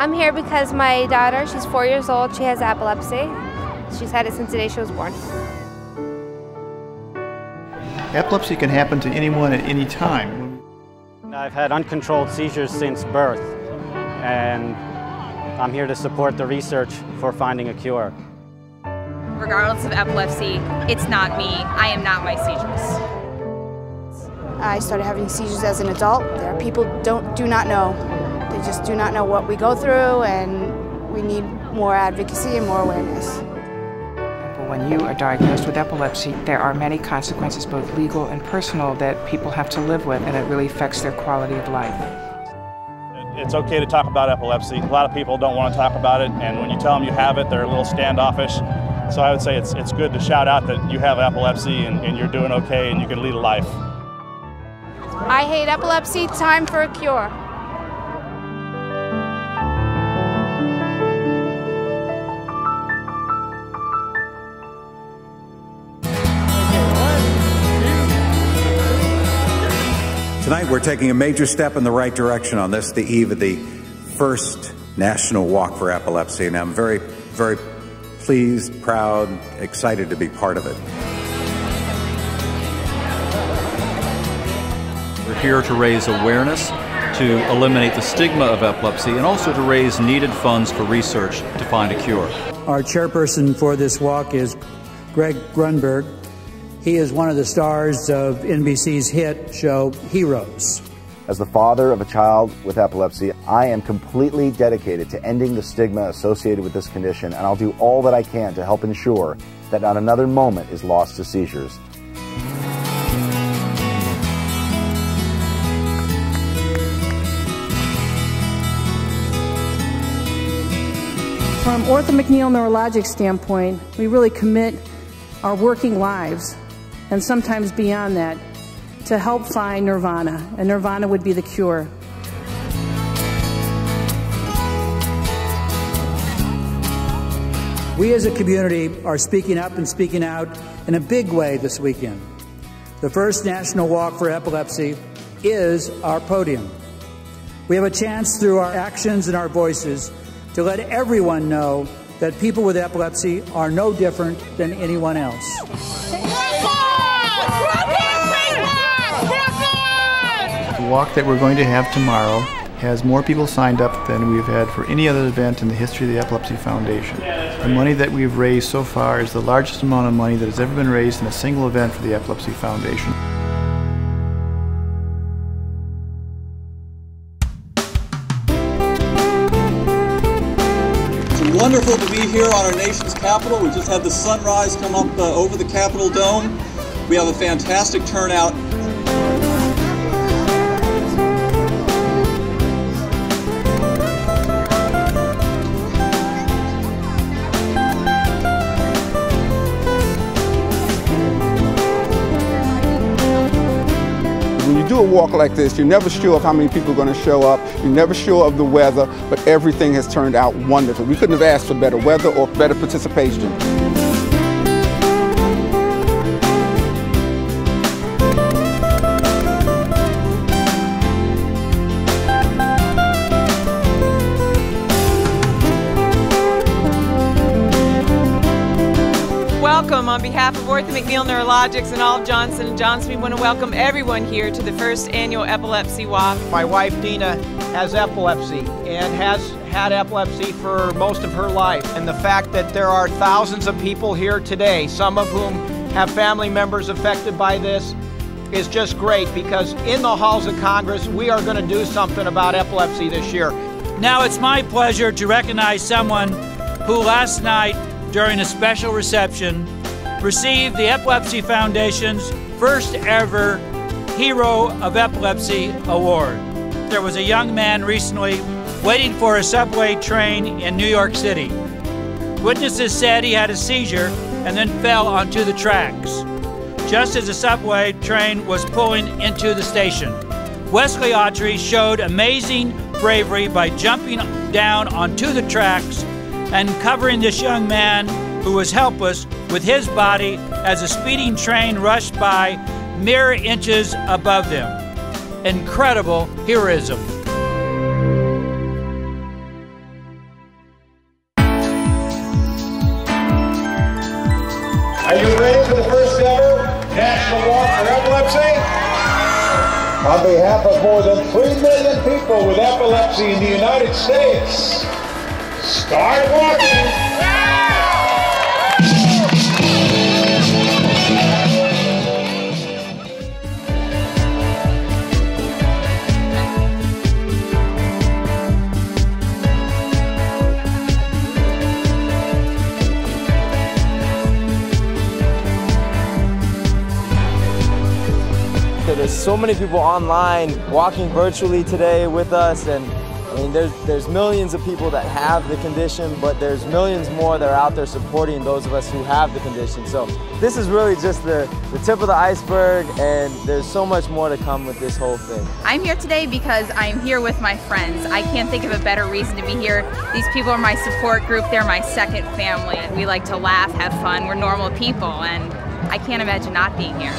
I'm here because my daughter, she's 4 years old, she has epilepsy. She's had it since the day she was born. Epilepsy can happen to anyone at any time. I've had uncontrolled seizures since birth, and I'm here to support the research for finding a cure. Regardless of epilepsy, it's not me. I am not my seizures. I started having seizures as an adult. There are people do not know. They just do not know what we go through, and we need more advocacy and more awareness. When you are diagnosed with epilepsy, there are many consequences, both legal and personal, that people have to live with, and it really affects their quality of life. It's okay to talk about epilepsy. A lot of people don't want to talk about it, and when you tell them you have it, they're a little standoffish. So I would say it's good to shout out that you have epilepsy and you're doing okay and you can lead a life. I hate epilepsy. Time for a cure. Tonight we're taking a major step in the right direction on this, the eve of the first National Walk for Epilepsy, and I'm very, very pleased, proud, excited to be part of it. We're here to raise awareness, to eliminate the stigma of epilepsy, and also to raise needed funds for research to find a cure. Our chairperson for this walk is Greg Grunberg. He is one of the stars of NBC's hit show, Heroes. As the father of a child with epilepsy, I am completely dedicated to ending the stigma associated with this condition, and I'll do all that I can to help ensure that not another moment is lost to seizures. From Ortho McNeil Neurologic standpoint, we really commit our working lives, and sometimes beyond that, to help find nirvana, and nirvana would be the cure. We as a community are speaking up and speaking out in a big way this weekend. The first National Walk for Epilepsy is our podium. We have a chance through our actions and our voices to let everyone know that people with epilepsy are no different than anyone else. The walk that we're going to have tomorrow has more people signed up than we've had for any other event in the history of the Epilepsy Foundation. The money that we've raised so far is the largest amount of money that has ever been raised in a single event for the Epilepsy Foundation. It's wonderful to be here on our nation's capital. We just had the sunrise come up over the Capitol Dome. We have a fantastic turnout. When you do a walk like this, you're never sure of how many people are going to show up. You're never sure of the weather, but everything has turned out wonderful. We couldn't have asked for better weather or better participation. Welcome on behalf of Ortho McNeil Neurologics and all Johnson & Johnson. We want to welcome everyone here to the first annual Epilepsy Walk. My wife Dina has epilepsy and has had epilepsy for most of her life. And the fact that there are thousands of people here today, some of whom have family members affected by this, is just great, because in the halls of Congress we are going to do something about epilepsy this year. Now it's my pleasure to recognize someone who last night during a special reception received the Epilepsy Foundation's first ever Hero of Epilepsy Award. There was a young man recently waiting for a subway train in New York City. Witnesses said he had a seizure and then fell onto the tracks, just as the subway train was pulling into the station. Wesley Autry showed amazing bravery by jumping down onto the tracks and covering this young man who was helpless with his body as a speeding train rushed by mere inches above them. Incredible heroism. Are you ready for the first ever National Walk for Epilepsy? On behalf of more than 3 million people with epilepsy in the United States, start walking! There's so many people online walking virtually today with us, and I mean there's millions of people that have the condition, but there's millions more that are out there supporting those of us who have the condition. So this is really just the tip of the iceberg, and there's so much more to come with this whole thing. I'm here today because I'm here with my friends. I can't think of a better reason to be here. These people are my support group. They're my second family. We like to laugh, have fun. We're normal people, and I can't imagine not being here.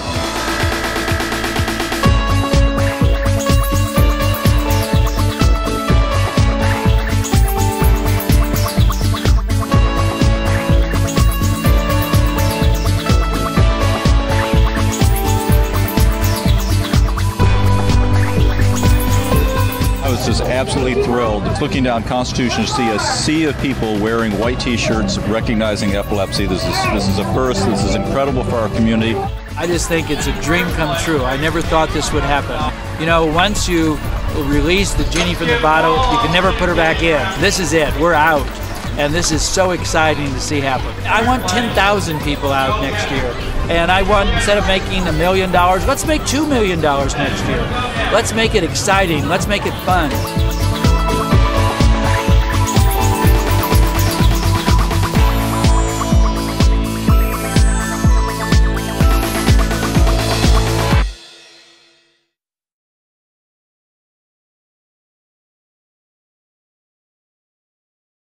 I was just absolutely thrilled looking down Constitution to see a sea of people wearing white t-shirts recognizing epilepsy. This is a first. This is incredible for our community. I just think it's a dream come true. I never thought this would happen. You know, once you release the genie from the bottle, you can never put her back in. This is it. We're out. And this is so exciting to see happen. I want 10,000 people out next year. And I want, instead of making $1 million, let's make $2 million next year. Let's make it exciting. Let's make it fun.